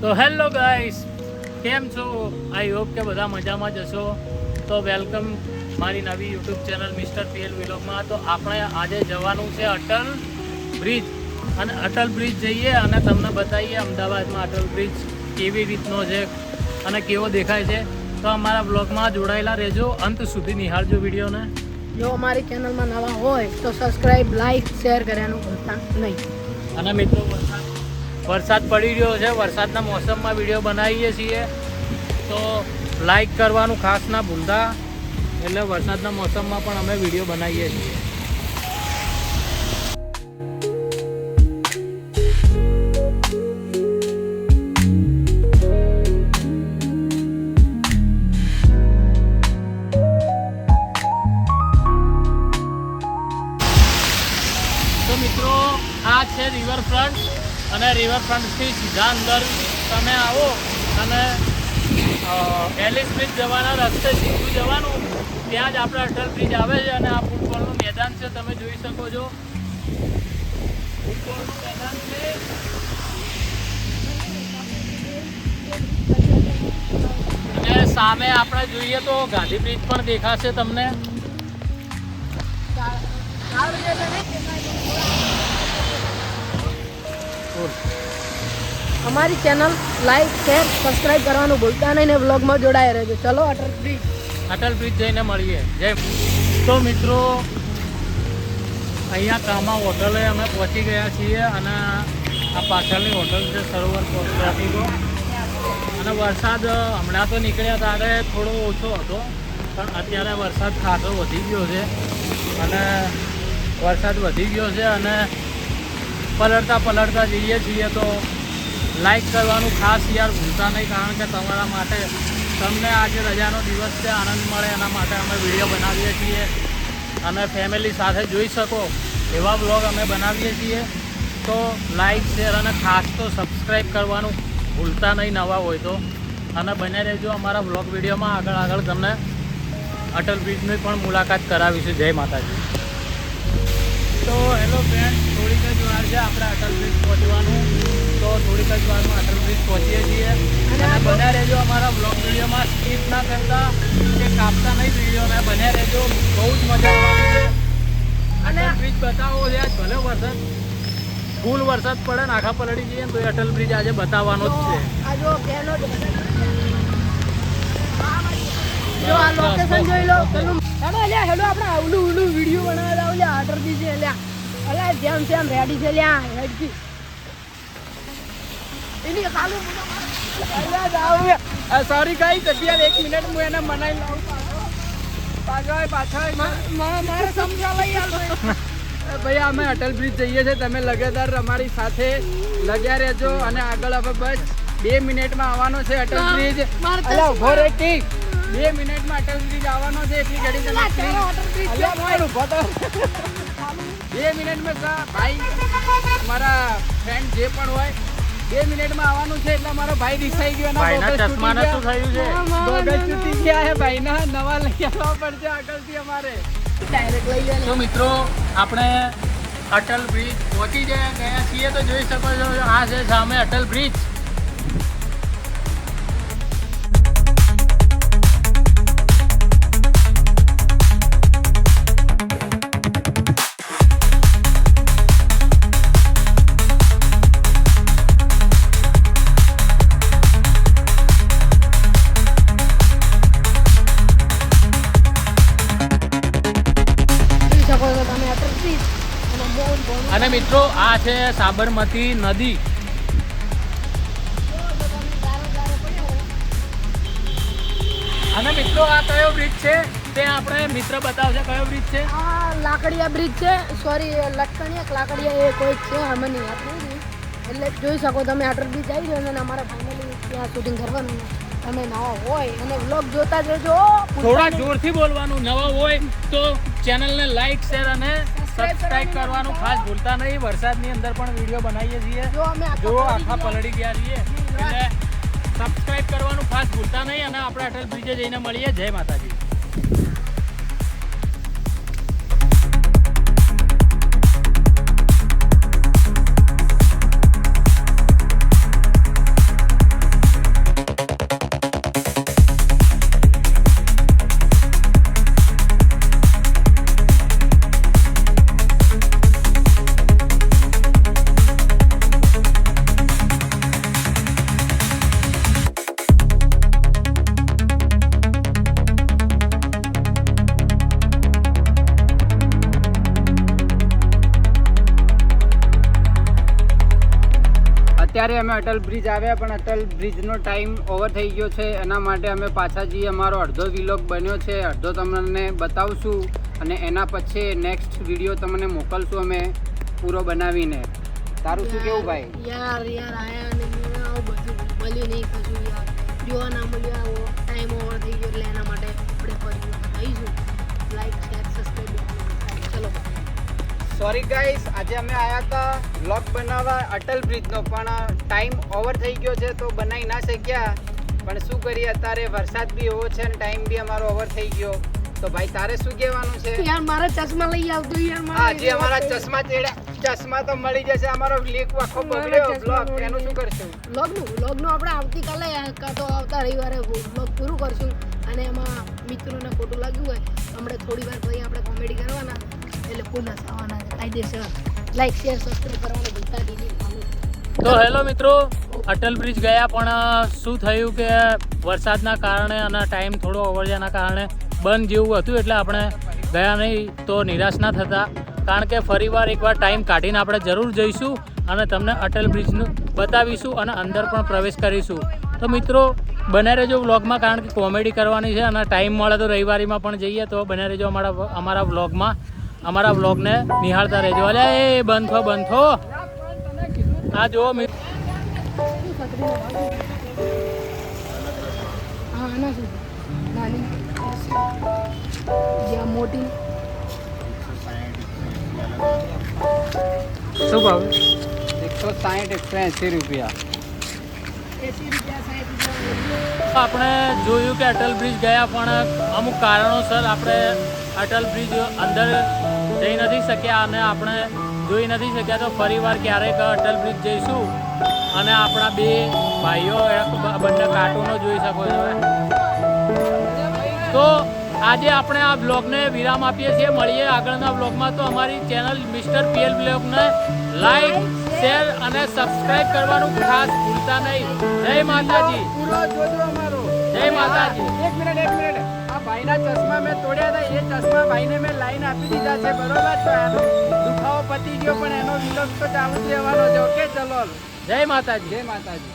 તો hello guys, કેમ છો? આઈ હોપ કે બધા મજામાં જ હશો. તો વેલકમ મારી નવી યુટ્યુબ ચેનલ મિસ્ટર પીએલ વ્લોગમાં. તો આપણે આજે જવાનું છે અટલ બ્રિજ, અને અટલ બ્રિજ જઈએ અને તમને બતાવીએ અમદાવાદમાં અટલ બ્રિજ કેવી રીતનો છે અને કેવો દેખાય છે. તો અમારા વ્લોગમાં જોડાયેલા રહેજો, અંત સુધી નિહાળજો વિડીયોને. જો અમારી ચેનલમાં નવા હોય તો સબસ્ક્રાઇબ, લાઈક, શેર કરવાનું ભૂલતા નહીં. અને મિત્રો વરસાદ પડી રહ્યો છે, વરસાદના મોસમમાં વિડીયો બનાવીએ છીએ, તો લાઈક કરવાનું ખાસ ના ભૂલતા. એટલે વરસાદના મોસમમાં પણ અમે વિડીયો બનાવીએ છીએ. તો મિત્રો આ છે રિવરફ્રન્ટ, અને રિવરફ્રન્ટથી સીધા અંદર તમે આવો અને એલિસ બ્રિજ જવાના રસ્તે સીધું જવાનું, ત્યાં જ આપણે અટલ બ્રિજ આવે છે. અને આ ફૂટબોલનું મેદાન છે, તમે જોઈ શકો છો. ફૂટબોલનું મેદાન છે. અને સામે આપણે જોઈએ તો ગાંધી બ્રિજ પણ દેખાશે તમને. અમારી ચેનલ લાઈક, શેર, સબસ્ક્રાઇબ કરવાનું ભૂલતા નહીં ને વ્લોગમાં જોડાયા રહેજો. ચલો અટલ બ્રિજ જઈને મળીએ. જય. તો મિત્રો અહીંયા કામા હોટલે અમે પહોંચી ગયા છીએ, અને આ પાછળની હોટલ છે સરોવર ટ્રોફિકો. અને વરસાદ હમણાં તો નીકળ્યા ત્યારે થોડો ઓછો હતો, પણ અત્યારે વરસાદ ખાસો વધી ગયો છે. અને વરસાદ વધી ગયો છે, અને પલળતા જઈએ છીએ. તો લાઈક કરવાનું ખાસ યાર ભૂલતા નહીં, કારણ કે તમારા માટે, તમને આજે રજાનો દિવસ છે, આનંદ મળે એના માટે અમે વિડીયો બનાવીએ છીએ. અને ફેમિલી સાથે જોઈ શકો એવા બ્લોગ અમે બનાવીએ છીએ. તો લાઈક, શેર અને ખાસ તો સબસ્ક્રાઈબ કરવાનું ભૂલતા નહીં નવા હોય તો. અને બને રહેજો અમારા બ્લોગ વિડીયોમાં. આગળ તમને અટલ બ્રિજની પણ મુલાકાત કરાવીશું. જય માતાજી. તો હેલો ફ્રેન્ડ, થોડીક જ વાર છે આપણે અટલ બ્રિજ પહોંચવાનું. તો થોડીક જ વારમાં અટલ બ્રિજ પહોંચીએ છીએ. અને બન્યા રહેજો અમારા બ્લોગ વિડીયોમાં, સ્કીપ ના કરતા કે કાપતા નહીં વિડીયોને. બન્યા રહેજો, બહુ જ મજા આવવાની છે. અટલ બ્રિજ બતાવો છે આજ, ભલે વરસાદ ફૂલ વરસાદ પડે ને આખા પલળી જઈએ તો એ અટલ બ્રિજ આજે બતાવવાનો જ છે. જો આ લોકેશન જોઈ લો. હેલો લ્યા, હેલો આપણે ઓલું વિડીયો બનાવવા જાવ લ્યા. અટલ બ્રિજ છે લ્યા. અલ્યા જેમ રેડી છે લ્યા. હેડજી એની ચાલુ અલ્યા જાવ. સોરી ગાઈસ, અત્યારે 1 મિનિટ હું એને મનાઈ લઉં. પાછળ મારે સમજા લઈ આવ ભાઈ, અમે અટલ બ્રિજ જઈએ છીએ, તમે લગાતાર અમારી સાથે લગ્યા રહેજો. અને આગળ હવે બસ 2 મિનિટમાં આવવાનો છે અટલ બ્રિજ. અલ્યા ઉભો રહે, ઠીક 2 મિનિટમાં અટલ બ્રિજ આવવાનો છે, એટલી ઘડી તમે ઉભો તો 2 મિનિટમાં ભાઈ, મારા ફ્રેન્ડ જે પણ હોય 2 મિનિટમાં આવવાનું છે. એટલે મારો ભાઈ રિસાઈ ગયો, ભાઈના ચશ્માને શું થયું છે? ગોગલ તૂટી ગયા છે ભાઈના, નવા લઈ આવવા પડશે આગળથી અમારે. તો મિત્રો આપણે અટલ બ્રિજ પહોંચી ગયા છીએ. તો જોઈ શકો છો આ છે સામે અટલ બ્રિજ. અને મિત્રો આ છે સાબરમતી નદી. અને મિત્રો આ કયો બ્રિજ છે તે આપણે મિત્ર બતાવશે. કયો બ્રિજ છે? આ લાકડિયા બ્રિજ છે. સોરી, લટકણિયા લાકડિયા એ કોઈ છે, અમે નહીં યાદ નહીં. એટલે જોઈ શકો તમે અટલ બ્રિજ આવી રહ્યો અને અમારા ફેમિલી ત્યાં શૂટિંગ કરવાનું. તમે નવા હોય અને વ્લોગ જોતા જજો. થોડા જોરથી બોલવાનું. નવા હોય તો ચેનલને લાઈક, શેર અને સબસ્ક્રાઇબ કરવાનું ખાસ ભૂલતા નહીં. વરસાદની અંદર પણ વિડીયો બનાવીએ છીએ, જો આખા પલળી ગયા છીએ, એટલે સબસ્ક્રાઇબ કરવાનું ખાસ ભૂલતા નહીં. અને આપણે અટલ બ્રિજે જઈને મળીએ. જય માતાજી. અત્યારે અમે અટલ બ્રિજ આવ્યા પણ અટલ બ્રિજનો ટાઈમ ઓવર થઈ ગયો છે. એના માટે અમે પાછા જઈએ. અમારો અડધો વિલોગ બન્યો છે, અડધો તમને બતાવશું અને એના પછી નેક્સ્ટ વિડીયો તમને મોકલશું અમે પૂરો બનાવીને. તારું શું કેવું ભાઈ? યાર આયા અને આવું બધું મળ્યું નહીં કશું યાર. જોવા ના મળ્યું, આવો ટાઈમ ઓવર થઈ ગયો એટલે એના માટે આપણે ફરી આવીશું. લાઈક શેર સબસ્ક્રાઈબ ચલો. સોરી ગાઈસ, આજે અમે આવ્યા હતા વ્લોગ બનાવવા અટલ બ્રિજનો, પણ ટાઈમ ઓવર થઈ ગયો છે તો બનાવી ના શક્યા. પણ શું કરીએ, અત્યારે વરસાદ બી એવો છે અને ટાઈમ બી અમારો ઓવર થઈ ગયો. તો ભાઈ તારે શું કહેવાનું છે? યાર મારા ચશ્મા લઈ આવતો યાર. આજે અમારા ચશ્મા તો મળી જશે. અમારો લેક આખો બગડ્યો બ્લોગ, એનું શું કરશું? વ્લોગનું આપણે આવતીકાલે કાં તો આવતા રવિવારે વ્લોગ પૂરું કરશું. અને એમાં મિત્રોને ખોટું લાગ્યું હોય હમણાં થોડી વાર પછી આપણે કોમેડી કરવાના એટલે પૂર્ણ થવાના છે કાયદેસર. લાઈક શેર સબસ્ક્રાઈબ કરવાનું ભૂલતા નહીં. તો હેલો મિત્રો, અટલ બ્રિજ ગયા પણ શું થયું કે વરસાદના કારણે અને ટાઈમ થોડો ઓવરજાના કારણે બંધ જેવું હતું એટલે આપણે ગયા નહીં. તો નિરાશ ના થતા, કારણ કે ફરીવાર એકવાર ટાઈમ કાઢીને આપણે જરૂર જઈશું અને તમને અટલ બ્રિજનું બતાવીશું અને અંદર પણ પ્રવેશ કરીશું. તો મિત્રો બને રહેજો વ્લોગમાં, કારણ કે કોમેડી કરવાની છે અને ટાઈમ મળે તો રવિવારીમાં પણ જઈએ. તો બને રહેજો અમારા વ્લોગમાં, અમારા વ્લોગને નિહાળતા રહેજો. અલે એ બંધ થો આ જુઓ મિત્રો. હા આના શું નાની જ્યાં મોટી શું ભાવ? 160 180 રૂપિયા. 80 રૂપિયા 60 રૂપિયા. આપણે જોયું કે અટલ બ્રિજ ગયા પણ અમુક કારણોસર આપણે અટલ બ્રિજ અંદર જઈ નથી શક્યા અને આપણે જોઈ નથી શક્યા. તો ફરીવાર ક્યારેક અટલ બ્રિજ જઈશું અને આપણા બે ભાઈઓ બંને કાર્ટૂનો જોઈ શકો છો. તો આજે આપણે આ બ્લોગને વિરામ આપીએ છીએ. મળીએ આગળના બ્લોગમાં. તો અમારી ચેનલ મિસ્ટર PL બ્લોગને લાઈક શેર અને સબસ્ક્રાઈબ કરવાનું ખાસ ભૂલતા નહીં. જય માતાજી. પૂરો જોજો અમારો. જય માતાજી. એક મિનિટ. આ ભાઈના ચશ્મા મેં તોડ્યા હતા. એ ચશ્મા ભાઈને મેં લાઈન આપી દીધા છે, બરોબર? તો એનો દુખાવો પતી ગયો પણ એનો વિલોગ તો ચાલુ જ રહેવાનો છે. ઓકે, ચલો. જય માતાજી. જય માતાજી.